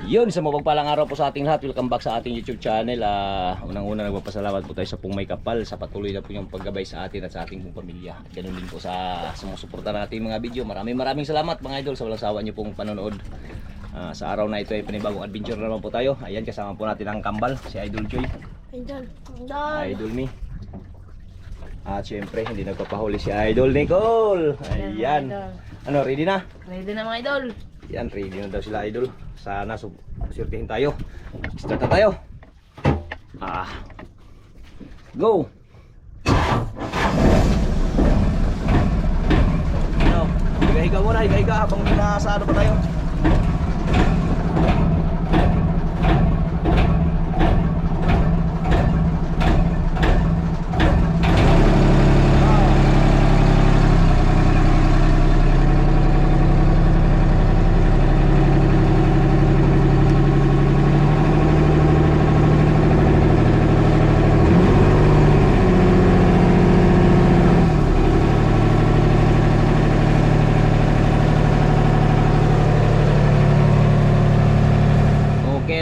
Yun, sa mapagpalang araw po sa ating lahat. Welcome back sa ating YouTube channel. Unang-una nagpapasalamat po tayo sa pong may kapal sa patuloy na po yung paggabay sa atin at sa ating pong pamilya. At ganun din po sa sumusuporta natin mga video. Maraming salamat mga idol sa walang sawa nyo pong panonood. Sa araw na ito ay panibagong adventure naman po tayo. Ayan, kasama po natin ang kambal, si Idol Joy. Idol me. At syempre, hindi nagpapahuli si Idol Nicole. Ayan. Ano, ready na? Ready na mga idol. Yan, ready na daw sila idol. Sana surtihin tayo. Start na tayo. Go! Ano? Higa-higa muna, higa-higa habang nasa ano pa tayo.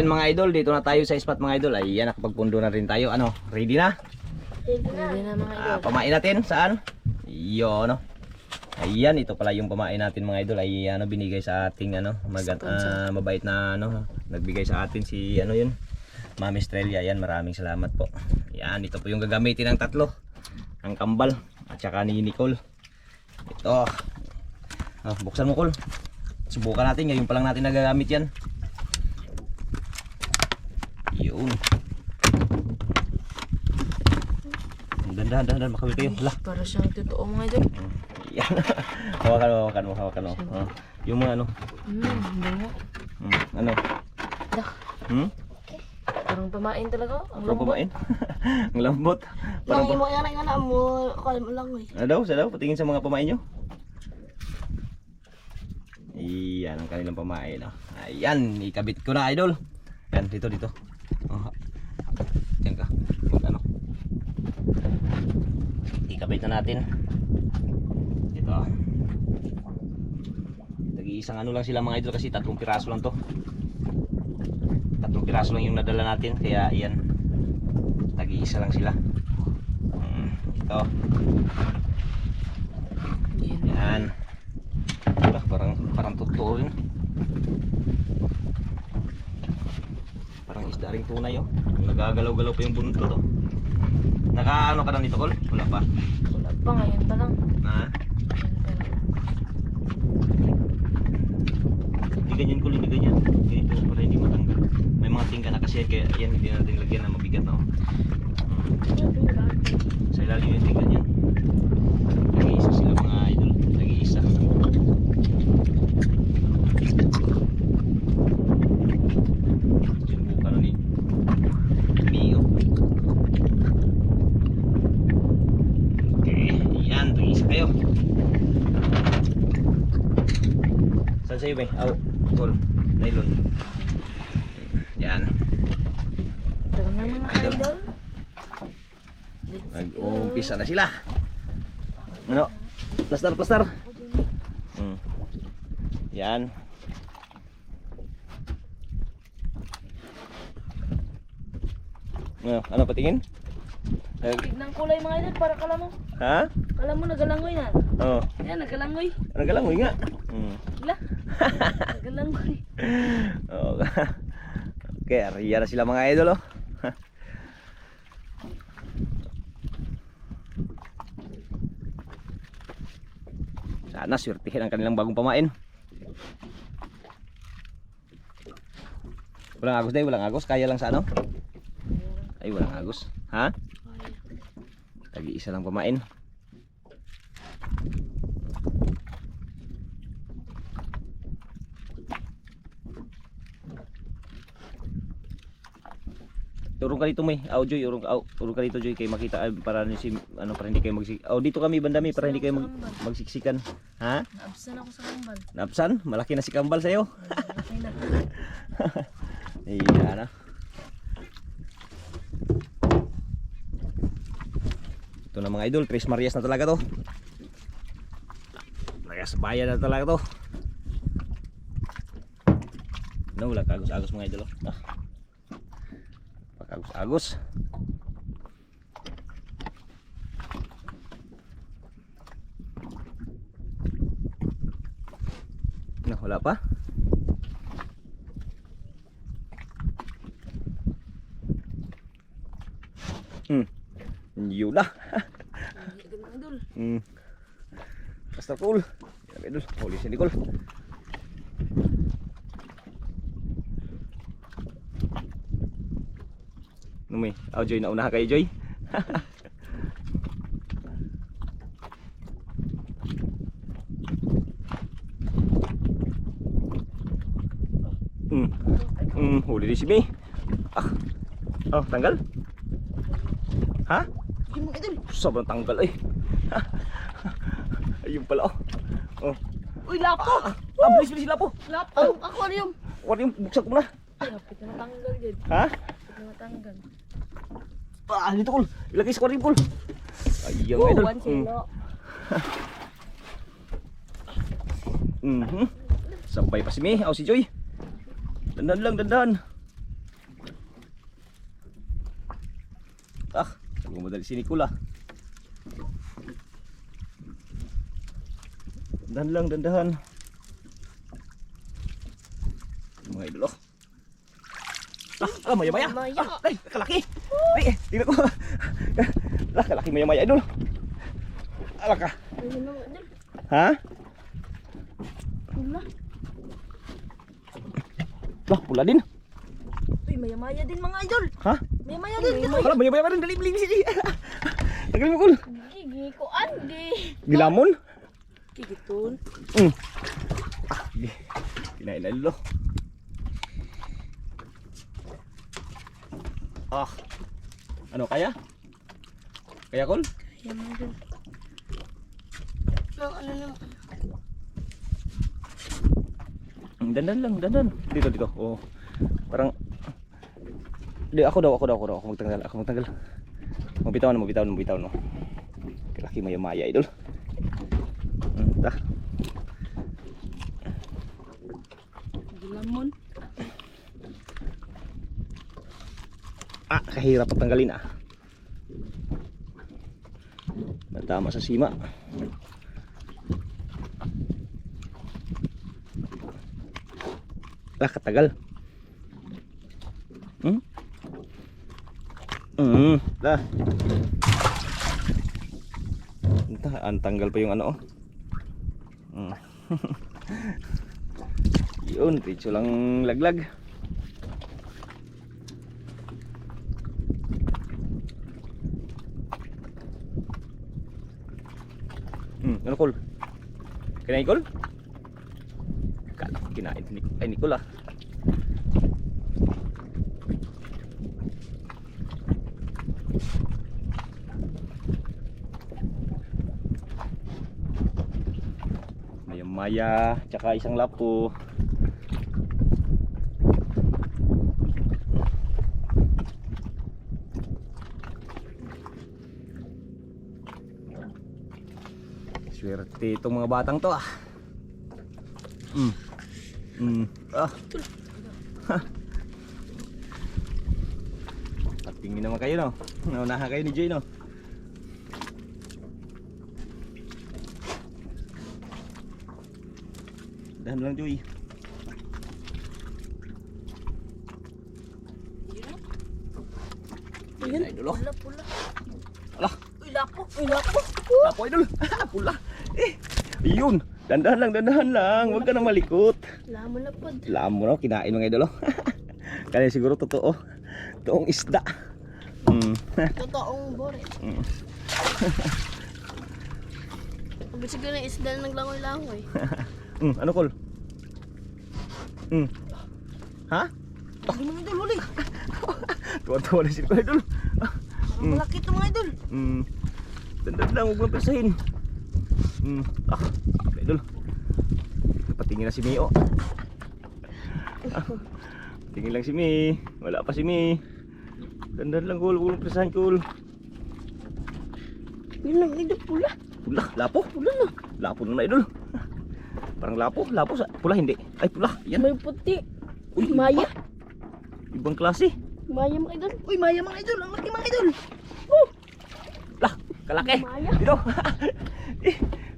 Mga idol, dito na tayo sa spot mga idol. Ayan, nakapagpundo na rin tayo. Ano, ready na? Ready na mga idol. Pamain natin, saan? Yun, no? Ayan, ito pala yung pamain natin mga idol. Ay, ano, binigay sa ating, ano, mabait na, ano, nagbigay sa atin si, ano yun, Ma'am Estrella. Ayan, maraming salamat po. Ayan, ito po yung gagamitin ng tatlo. Ang kambal, at saka ni Nicole. Ito. Buksan mo, Col. Subukan natin, ngayon pa lang natin nagagamit yan. Yun. Dahan-dahan makawil kayo. Lah. Para siyang totoo mga idol. Yan. Hawakan mo. Yung mga ano. Bango. Ano? Dah. Parang pamain talaga. Ang Parang pamain. Ang lambot. Parang imo yan ang anak mo, kalmo lang eh. Ano daw? Patingin sa mga pamain nyo. Iyan ang kanilang pamain. Ayan, ikabit ko na idol. Yan, dito. Diyan ka. Ano? Ikabit na natin. Ito. Tag-iisang ano lang sila mga idol kasi 3 piraso lang to. 3 piraso lang yung nadala natin. Kaya yan. Tag-iisa lang sila. Ito. Yan. Parang totoo rin. Parang isda ring tunay oh. Nagagalaw-galaw pa yung buntot oh. Nakaano ka na nito, Col? Wala pa. Wala pa, ngayon pa lang. Hindi ganyan, Col, hindi ganyan. Ganito para hindi matanggal. May mga tingka na kasi kaya yan hindi natin lagyan na mabigat no. Sa ilalim yung tingka niyan. Nag-iisa sila mga idol. Nag-iisa. Sa'yo ba? Col. Nylon. Yan. Ito na mga idol. Nag-uumpisa na sila. Ano? Plaster. Yan. Ano patingin? Tignan kulay mga idol para kala mo. Ha? Kala mo nagalangoy na. Oo. Yan, nagalangoy. Nagalangoy nga. Gila. Nagalangoy. Oo. Okay, ariya na sila mga idol oh. Sana swertihin ang kanilang bagong pamain. Walang agos day, walang agos. Kaya lang sa ano? Ay, walang agos. Ha? Tagi-isa lang pamain. Urong ka dito may. Joy, urong ka dito Joy kay makita para ni si ano para hindi kayo dito kami bandami para hindi kayo magsiksikan. Ha? Naabsan ako sa kambal. Naapsan? Malaki na si kambal sa iyo. Okay na. Iya na. Ito na mga idol, Tres Marias na talaga to. Lagas bayan na talaga to. No, wala kagos-agos mga idol. Pagkagos-agos. No, wala pa. Yun na. Idol. Basta cool. Yan idol, huli si Nicole. Numay, Joy, nauna kayo Joy. Huli din si May. Tanggal? Ha? Yung mga idol. Sobrang tanggal eh. Ayun pala Uy, lapo. Bilis lapo. Lapo. Aquarium. Aquarium, buksak mo na. Kapit na matanggal dyan. Ha? Kapit na matanggal. Dito Kul. Ilagay sa aquarium Kul. Ayun idol. 1 kilo. Sampay pa si May, si Joy. Dandan lang, dandan. Gumadali si Nicole. Dandan lang, dandahan. Mga idol maya-maya. Ay, kalaki. Ay, tingnan ko. Kalaki maya-maya idol. Alaka. Ayun mga idol. Ha? Pula. Pula din. Uy, maya-maya din mga idol. Ha? Maya-maya din. Wala, maya-maya rin. Dali, bili si Tagal mo Kul. Gigi ko andi. Gilamon? Gigitun. Kinain na lilo. Ano kaya? Kaya Kul? Kaya mga idol. Ano na. Dandan lang, dandan. Dito. Parang ako magtanggal. Mabitawan mo. Kalaki maya-maya idol. Gilamon. Kahirap patanggalin Natama sa sima. Katagal. Ang tanggal pa yung ano Yun, diretso lang laglag. Ano Kul? Kinain Kul? Kala ko kinain ay Nicole Maya, tsaka isang lapo. Swerte itong mga batang to Tingin naman kayo no. Naunahan kayo ni Jay no. Dahan lang Joy. Ayan. Idol Pula. Ala. Uy, lapo. Lapo idol. Pula. Ayun. Dandahan lang. Huwag ka na malikot. Lamon na pod. Lamon no, kinain mga idol. Kaya siguro totoo. Toong isda. Totoong bore. Pag siguro na isda na naglangoy-langoy. Ano Kul? Ha? Hindi mo idol huli. Tuwa-tuwa na sila idol. Malaki ito mga idol. Dandan lang, huwag lang pisahin. Idol. Patingin na si Mio. Tingin lang si Mi. Wala pa si Mi. Dandan lang, Kul. Huwag lang pisahin, Kul. Yun lang idol, pula. Pula, lapo. Pula na. Lapo na idol. Parang lapo sa pula hindi. Ay pula, yan. May puti. Uy, Maya. Ibang klase. Maya mga idol. Uy, maya mga idol, ang laki mga idol. Lah, kalaki. Maya. Dito.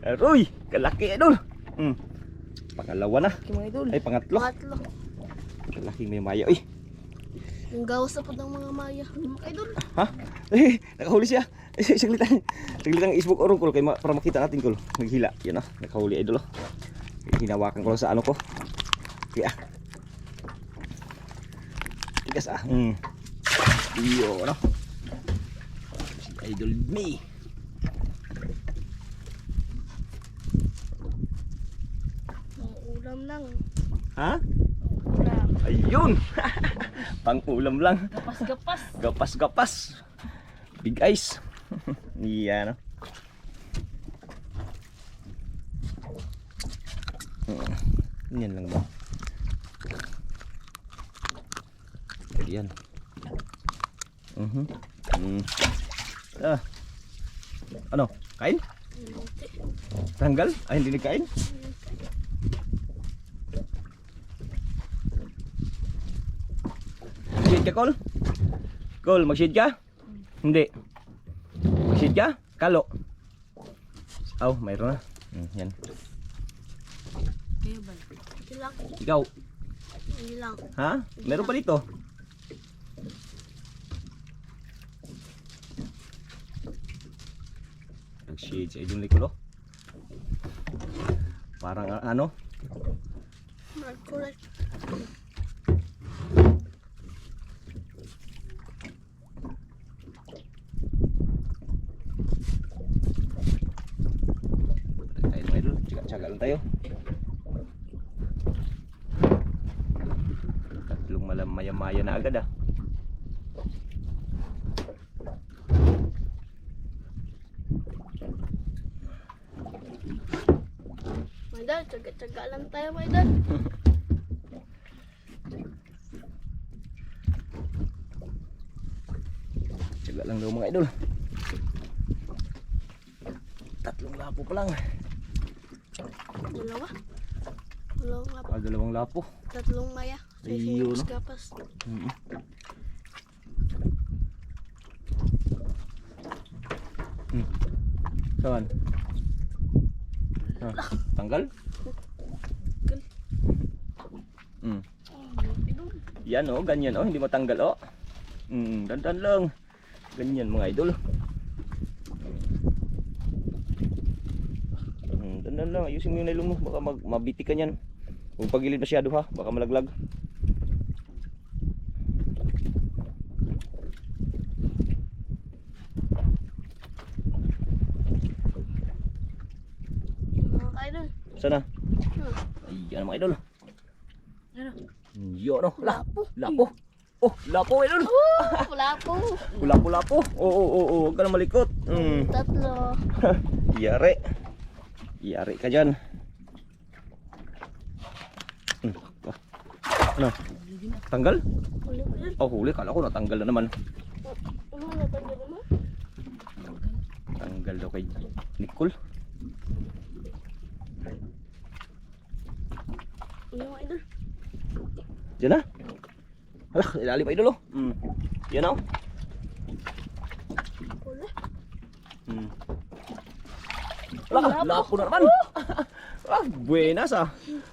Aroy, kalaki idol. Pangalawa na. Okay, mga idol. Ay, pangatlo. Pangatlo. Kalaki may maya. Uy, Yung gawas na po ng mga Maya. Mga idol. ha? Nakahuli siya. Saglitan. Saglitan ang isbog orong Kul para makita natin Kul. Naghila. Yan ah, nakahuli idol. Hinawakan ko lang sa ano ko. Kaya. Tigas ah. Iyo, ano? Si Idol Me. Mga ulam lang. Ha? Ulam. Ayun. Pang-ulam lang. Gapas-gapas. Gapas-gapas. Big ice. Yan. Yan lang ba? Yan. Ano? Kain? Tanggal? Ay, hindi kain? Mag-shade ka, Col? Col, mag-shade ka? Hindi. Mag-shade ka? Kalo. Oh, mayroon na. Yan. Kayo ba? Ito lang. Ikaw, Hindi lang. ha? Meron pa dito. Nag-shade sa idong likulo. Parang ano? Correct. Tayo mga idol, tsaga lang tayo. Tatlong maya-maya na agad ah. Mga idol, tsaga-tsaga lang tayo mga idol. Tsaga lang daw mga idol. Tatlong lapo pa lang. Dalawa. Dalawang lapo. Dalawang lapo. Tatlong Maya. Ayun, no? Gapas. Saan? Tanggal? Yan oh, ganyan oh, hindi matanggal oh. Dandan lang. Ganyan mga idol. Dandan lang, ayusin mo yung nylon mo, baka mabitikan yan. Huwag pagilid masyado ha, baka malaglag. Mga idol. Sana? Ayan mga idol. Ano? Yun oh, Lapo. lapo. Oh, lapo idol. Lapo. Lapo. Oo, huwag ka na malikot. Tatlo. Yari. Yari ka dyan. Ano? Tanggal? Huli ko yan. Oh, huli. Kala ko natanggal na naman. Ano na tanggal naman? Tanggal daw kay Nicole. Ano mga idol? Diyan na. Alah, ilalim pa idol oh. Yan oh. Wala. Alah, lapo na naman. Buenas ah.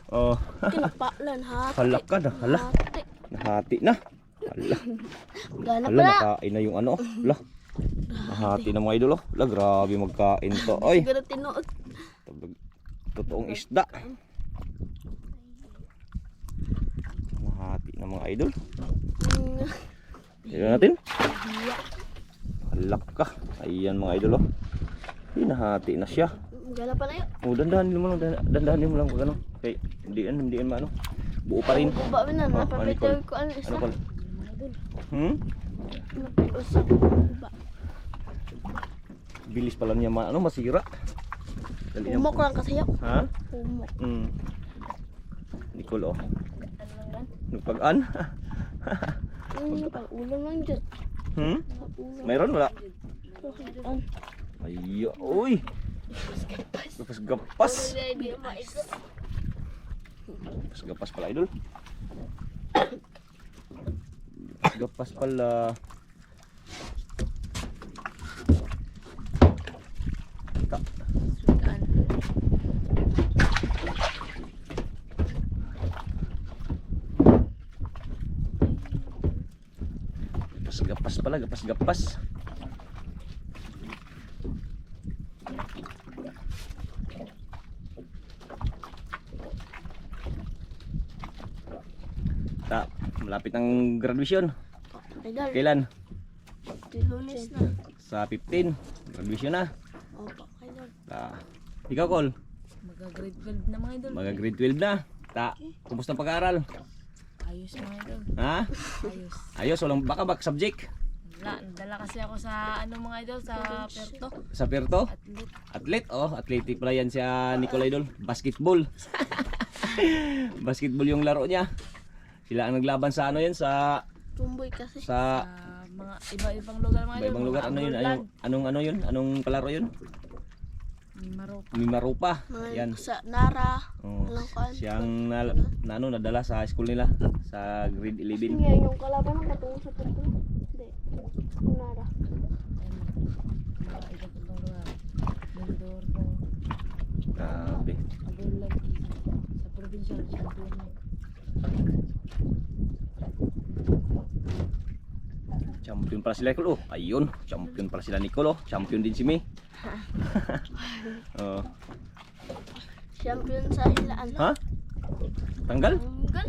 Oh, Kinapalan hati. halak ka na. Hala, Hati. nahati na. Hala, Gana hala, pala. nakain na yung ano. Hala, nahati na mga idol oh. Hala, grabe magkain to. Oy, Siguro tinuod. totoong isda. Nahati na mga idol. Tignan natin. Halak ka. Ayan mga idol oh. Hinahati na siya. Gana pala yun. Oh, dandahanin mo lang, dandahanin mo lang pag ano. Okay, hindi maano. Buo pa rin. Ang baba na. Oh, Napapitaw ko ano Ano isa. pa? Nakiusap. Ba? Bilis pala niya masira. Dali na Umok po. lang kasi ako. Ha? Umok. Nicole oh. Ano lang yan? Nagpag-an? Ulam lang dyan. Hmm? Ulam. Mayroon wala? An? Ay, uy. Gapas. Hindi maikot. Gapas pala idol. Gapas pala. Sukaan. Gapas pala, gapas. Malapit ang graduation. Idol. Kailan? Lunes na. Sa 15. Graduation na. Opo, idol. Ikaw, Col? Mag-grade 12 na mga idol. Grade 12 na. Kumusta ang pag-aaral? Ayos mga idol. Ha? Ayos. Ayos, walang baka subject. Wala, dala kasi ako sa ano mga idol, sa Perto. Sa Perto? Atlet. Athlete? Oh, athletic pala yan siya Nicole Idol. Basketball. Basketball yung laro niya. Sila ang naglaban sa ano yan, sa Tumboy kasi. sa Mga iba-ibang lugar mga idol. ibang lugar. Ano yun? Anong ano yun? Anong palaro yun? Marok. Mimarupa. Mga Yan. sa Nara. Oh, Walang kuan. siyang nadala sa school nila sa grade 11. Yan yung kalaban ng patungo sa Perto. Hindi. Nara. Mga iba-ibang lugar. Mindoro. Grabe. Agulag. Sa probinsya, champion na. Champion pala sila Nicole. Oh, ayun. Champion pala sila Nicole. Oh. Champion din si May. Oh. Champion sa hilaan. Ha? Tanggal? Tanggal.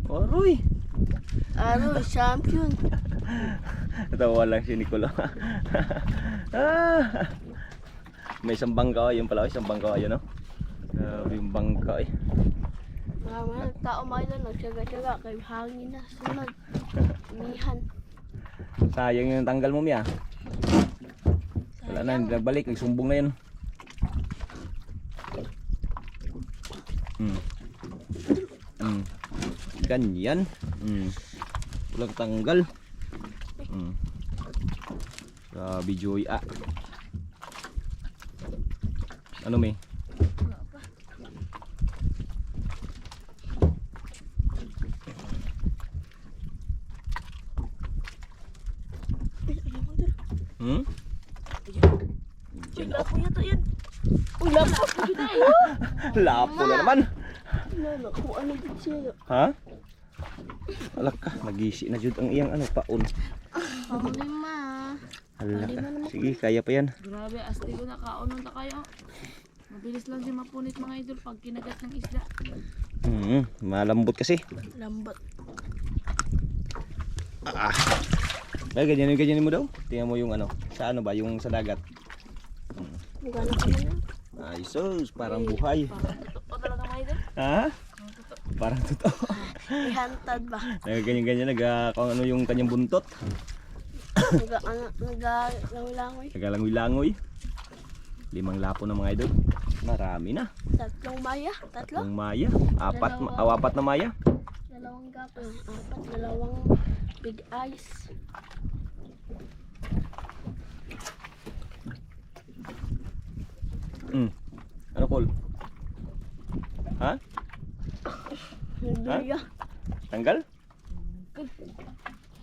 Oh, Roy. Ano, champion. Natawa lang si Nicole. Ah. May isang bangka. Ayun pala. Isang bangka. Ayun, no? Grabe yung bangka eh. Marami ng tao mga idol. Nagtyaga-tyaga. Kay hangin na. Sunod. Umihan. Sayang yung tanggal mo, Mia. Wala na, hindi nagbalik. Nagsumbong na yun. Ganyan. Walang tanggal. Sabi Joy. Ano, May? Hmm? Uy, lapo yata yan. Uy, lapo. Lapo na naman. Lala, kung ano ba siya. Ha? Alak ka, nagisi na jud ang iyang ano paon. Lima. Hala ka. Sige, kaya pa yan. Grabe, asti ko na kaunon ta kayo. Mabilis lang din mapunit mga idol pag kinagat ng isda. Malambot kasi. Lambat. Ay, ganyan mo daw. Tingnan mo yung ano. Sa ano ba? Yung sa dagat. Magana ka na yan. Ay, sus, parang buhay. Parang totoo talaga mga idol. Ha? Parang totoo. Ihantad ba? Ganyan, kung ano yung kanyang buntot. Nagalangoy. Nagalangoy-langoy. 5 lapo na mga idol. Marami na. Tatlong maya. Tatlo? Ang maya. Apat na maya. Dalawang gapos. Apat. Dalawang big eyes. Ano, Col? Ha? Hindi ya. Tanggal?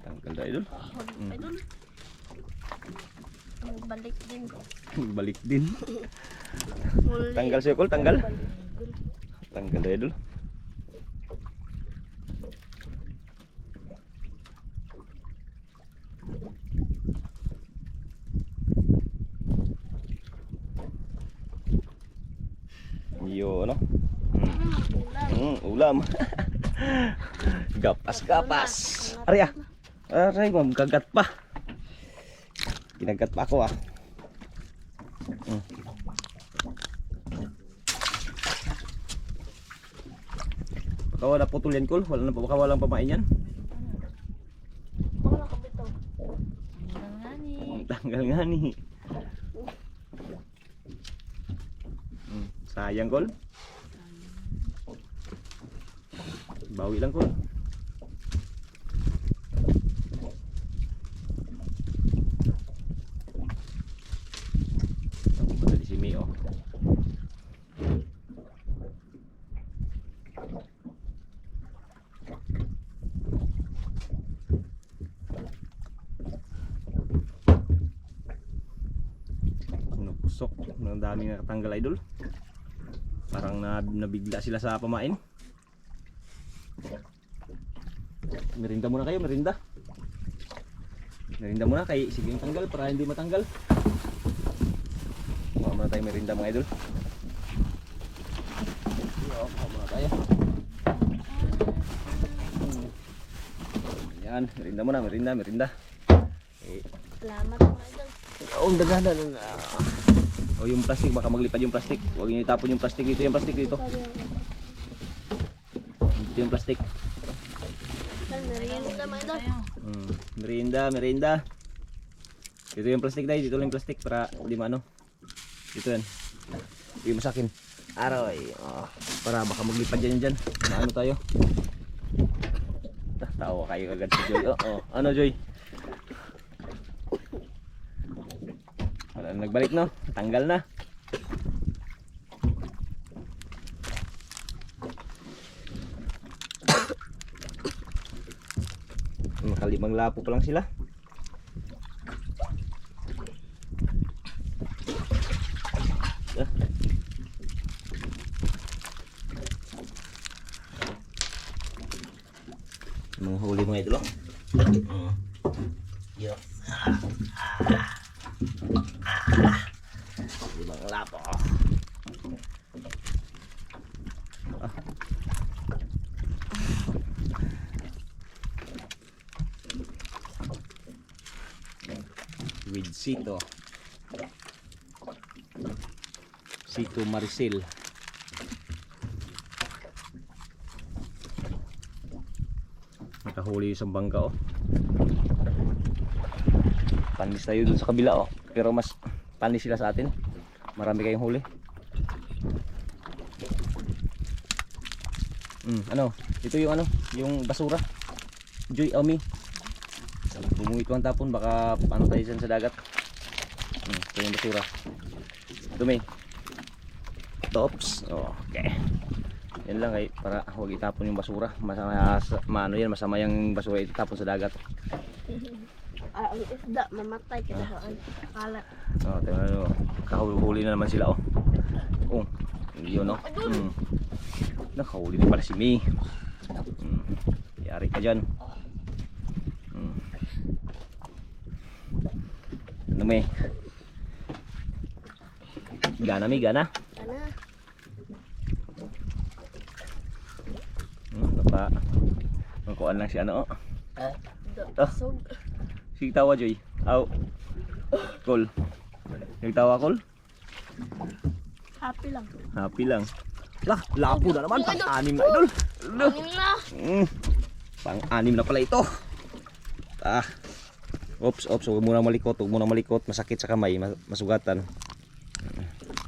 Tanggal na idol. Idol. Balik din. Balik din. Muli. Tanggal siya, Col. Tanggal. Tanggal na idol. Yo, ano? Ulam. Gapas. Aray ah. Aray, magkagat pa. Kinagat pa ako ah. Baka wala putol yan, Col. Baka walang pamain yan. Wala ka bitaw. Tanggal nga ni. Sayang Kol. Bawi lang Kol. Tadi si Mio. Pusok, ang daming nakatanggal idol. Parang nabigla sila sa pamain. Merinda muna kayo, merinda. Merinda muna kay sige tanggal para hindi matanggal. Kuha muna tayo merinda mga idol. Kuha muna tayo. Yan, merinda muna, merinda. Salamat mga idol. Oh, dagana na. Oh, yung plastic baka maglipad yung plastic. Huwag niyo itapon yung plastic dito, yung plastic dito. Dito yung plastic. Merienda mga idol. Merienda. Dito yung plastic dahil, dito lang yung plastic para di maano. Dito yan. Bigyan mo sa akin. Aroy. Oh, para baka maglipad yan dyan. Maano tayo? Tawa kayo agad si Joy. Oh. Ano Joy? Wala na nagbalik no? Tanggal na. Nakalimang lapo pa lang sila. Mga huli mga ito lang. Limang lapo. With Sito Maricel. Nakahuli yung bangka oh. Panis tayo dun sa kabila oh. Pero mas panis sila sa atin. Marami kayong huli. Ano? Ito yung ano? Yung basura. Joy, Omi. Bumuhit ko ang tapon. Baka paano tayo dyan sa dagat. Ito yung basura. Dumi. Tops. Okay. Yan lang ay para huwag itapon yung basura. Masama yung basura itapon sa dagat. Ang isda, mamatay kita saan. Kalat. Tingnan nyo. Kahuli na naman sila yun oh. Nakahuli din pala si Mi. Yari ka dyan. Ano may? Gana Mi, gana. Nakuhaan lang si ano Sige tawa Joy. Call. Nagtawa Call? Happy lang. Happy lang. Lah, lapo na naman. Pang-anim na idol. Anim na. Pang-anim na pala ito. Oops. Huwag muna malikot. Masakit sa kamay. Masugatan.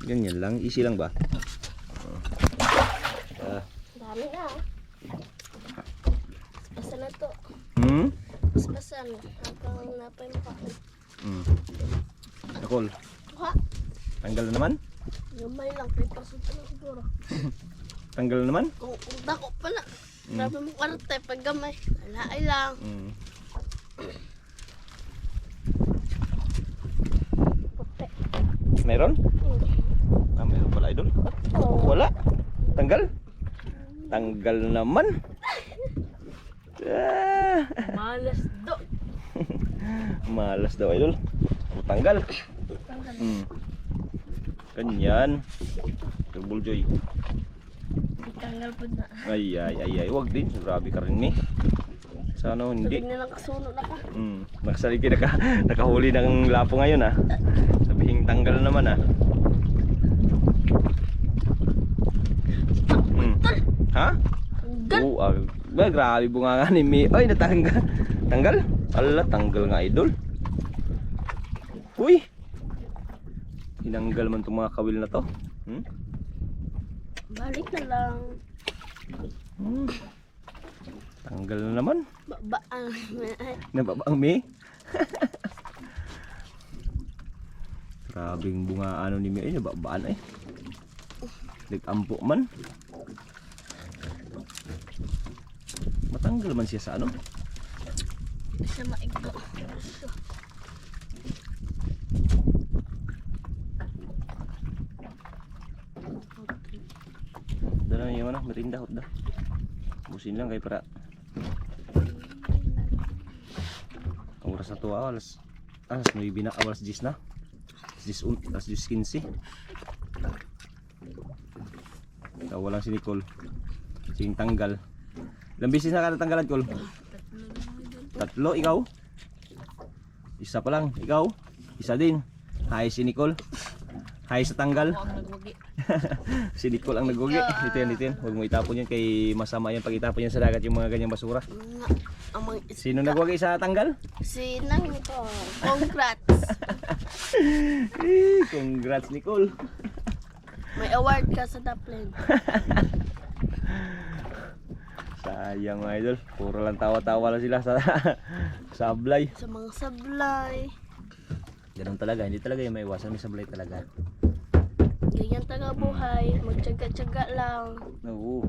Ganyan lang. Easy lang ba? Dami na. Basta na to. Basta na. Hanggang napay mo kain. Nakol. Tanggal na naman? Gamay lang. 3% na siguro. Tanggal na naman? Kung dako pa na. Sabi mo karte pag gamay. Alaay lang. Puti. Meron? Meron pala idol. Wala. Tanggal? Tanggal na naman. Malas do. Malas daw idol. Tanggal. Ganyan. Turbol Joy. Tanggal po na. Ay. Huwag din. Grabe ka rin Sana hindi. Sabi na nakasuno na ka. Nakasaliki nakahuli ng lapo ngayon Sabihing tanggal naman Ha? Tanggal. Grabe bunga nga ni Mi. Ay natanggal. Tanggal? Ala, tanggal nga idol. Uy! Tinanggal man itong mga kawil na to. Balik na lang. Tanggal na naman. Babaan. Nababaang me. Grabing bunga ano ni me. Ay, nababaan eh. Nag-ampo man. Matanggal man siya sa ano. Sa maigdo. Dala yung ano, merinda hot da. Busin lang kay para. Ang oras na to alas 9 na, alas 10 na. Alas 10:15. Tawa lang si Nicole. Sing tanggal. Ilang bisis na ka natanggalan, Col? 3, ikaw? Isa pa lang, ikaw? Isa din. Hi si Nicole. Hi sa tanggal. Ako ang nagwagi. Si Nicole ang nagwagi. Dito yan. Huwag mo itapon yan kay masama yan pag itapon yan sa dagat yung mga ganyang basura. Nga. Amang Sino nagwagi sa tanggal? si Nang ito. Congrats. Congrats, Nicole. May award ka sa Dublin. Sayang mga idol. Puro lang tawa-tawa lang sila sa sablay. Sa mga sablay. Ganun talaga. Hindi talaga yung maiwasan. May sablay talaga. Ganyan taga buhay. Magtyaga-tyaga lang. Oo.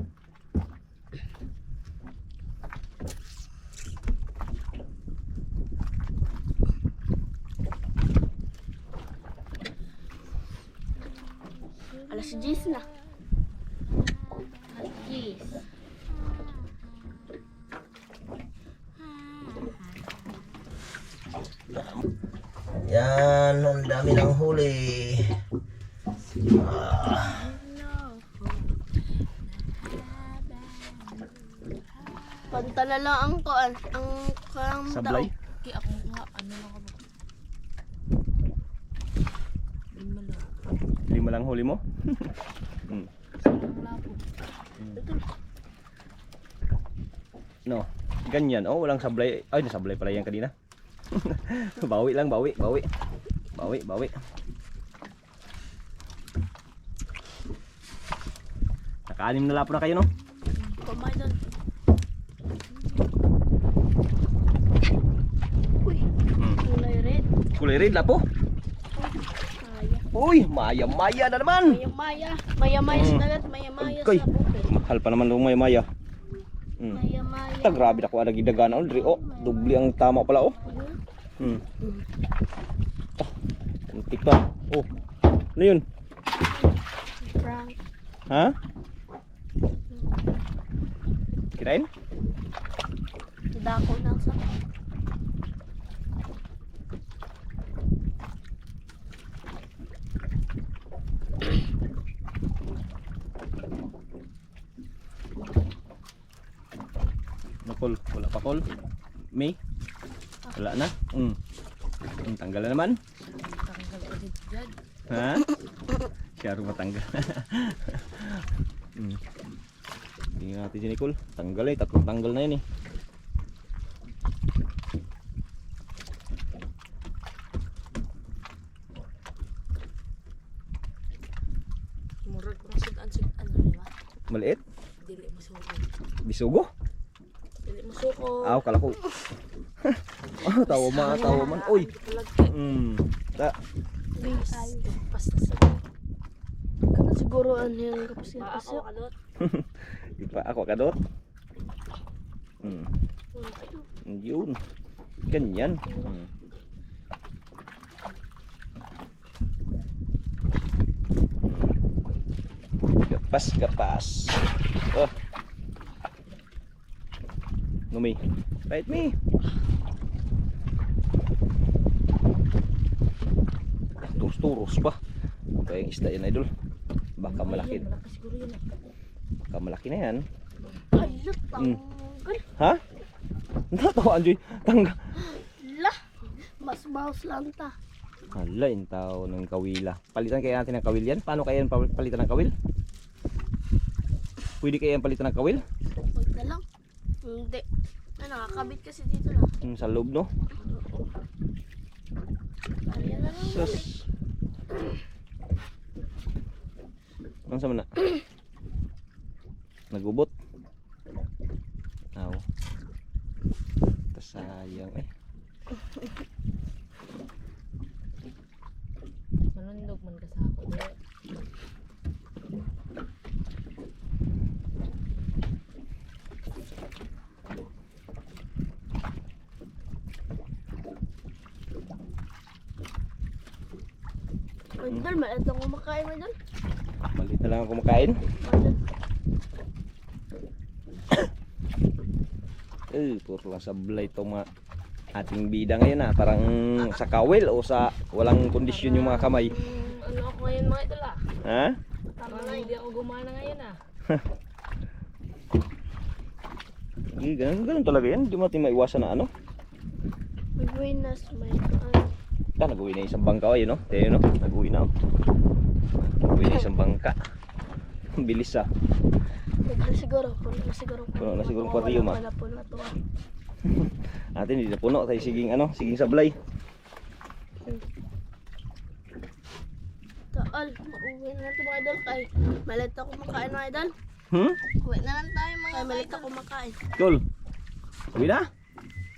Alas 10 na. Alas 10. Yan. Ang dami ng huli. Pantala lang ang kuan. Ang kuan Sablay? Kaya ako nga, ano lang ako. 5 lang. 5 lang huli mo? Wala po. No. Ganyan. Oh, walang sablay. Ay, nasablay pala yan kanina. Bawi lang, bawi. Naka-anim na lapo na kayo, no? Pamay doon. Uy. Kulay red. Kulay red, lapo. Maya. Uy, maya-maya na naman. Maya-maya. Maya-maya sa dagat. Maya-maya Okay. sa bukid. Mahal pa naman yung maya-maya. Maya-maya. Ah, grabe na ko ang nagidagana. Oh, dubli ang tama pala, oh. Antik pa. Oh. Ano yun? Frank. Ha? Kirain? Dako na sa. Nakol, wala pa kol. May? Wala na. Tanggal na naman. Tanggal ko din dyan. Ha? Siya rin matanggal. Hindi natin si Nicole. Tanggal eh. Tatlong tanggal na yun eh. Murag kung sudan-sudan na rin ba? Maliit. Dili masuko. Bisugo. Dili masuko. Aw, kala ko. Tawa man. Uy. Ta. Pasta sa Kapan siguro ano yung kapasiyan ako kalot. Di pa ako kadot. Yun. Ganyan. Gapas. Oh. Ngumi. Right me. Turos pa. Kaya yung isda yan, idol. Baka malaki. Malaki siguro yun eh. Baka malaki na yan. Hala, tanggal. Ha? Natawa, Anjoy. Tangga. La, mas bawas lang ta. Hala, yung tao ng kawila. Palitan kaya natin ng kawil yan? Paano kaya yan palitan ng kawil? Pwede kaya yan palitan ng kawil? Huwag na lang. Hindi. Nakakabit kasi dito na. Sa loob, no? Kaya na lang. Sus. Ano sa mana? Nagubot. Aw. Sayang eh. Manundog man ka sa ako de. Idol, maliit lang kumakain mo idol. Malit na lang ako kumakain. Puro lang sablay itong mga ating bida ngayon ah. Parang sa kawil o sa walang kondisyon yung mga kamay. Ano ako ngayon mga idol ah. Ha? Parang hindi ako gumana ngayon ah. Ganun talaga yan. Di mo natin maiwasan na ano. May buwinas, may Nag-uwi na isang bangka kayo no? Tayo no? Nag-uwi na oh. Nag-uwi na isang bangka. Ang bilis ah. siguro. Puno na siguro ang aquarium, ah. Wala puno to. Atin hindi na puno. Tayo siging ano? Siging sablay. Taal, mauwi na lang ito mga idol. Kay malit ako kumakain mga idol. Uwi na lang tayo mga malit ako kumakain. Tol. Uwi na?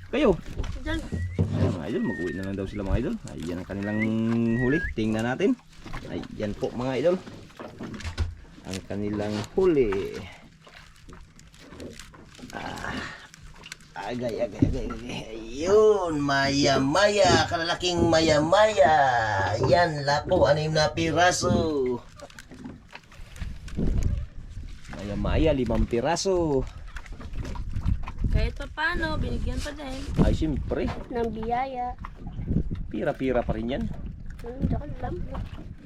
Kayo? Idol, Mga idol, mag-uwi na lang daw sila mga idol. Ayan ang kanilang huli. Tingnan natin. Ayan po mga idol. Ang kanilang huli. Agay. Ayun, maya-maya. Kalalaking maya-maya. Ayan, lako. 6 na piraso. Maya-maya, 5 piraso. Kahit pa paano, binigyan pa din. Ay, siyempre. ng biyaya. Pira-pira pa rin yan. Diyan lang.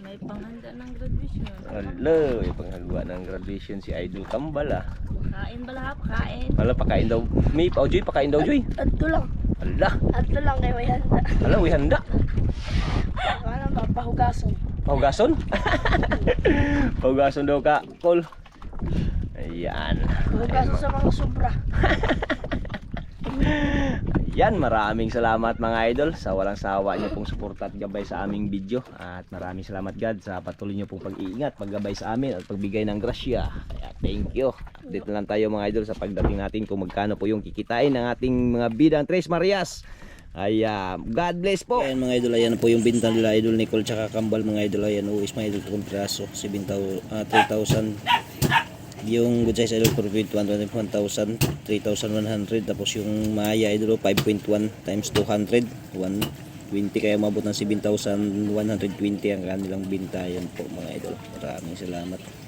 May panghanda ng graduation. Hello, ipanghalwa ng graduation si Idol Kambal ah. Kain ba lahat? Kain. Hala, pakain daw. May Joy, pakain daw Joy. Adto lang. Hala, Kay may handa. hala, uy, handa. Ano ba, pahugason. Pahugason? Pahugason daw ka, Col. Ayan. Pahugason sa mga sobra. Yan, maraming salamat mga idol sa walang sawa niyo pong suporta at gabay sa aming video. At maraming salamat God sa patuloy niyo pong pag-iingat, paggabay sa amin at pagbigay ng grasya. Kaya thank you. Update na lang tayo mga idol sa pagdating natin kung magkano po yung kikitain ng ating mga bidang Tres Marias. Ay, God bless po. Ayan mga idol, ayan po yung binta nila Idol Nicole tsaka Kambal mga idol. Ayan, uwis mga idol kung piraso, 3,000. Yung good size idol for 1,000, 3,100. Tapos yung Maya idol 5.1 times 200, 120, kaya mabot ng 7,120 ang kanilang binta. Yan po mga idol. Maraming salamat.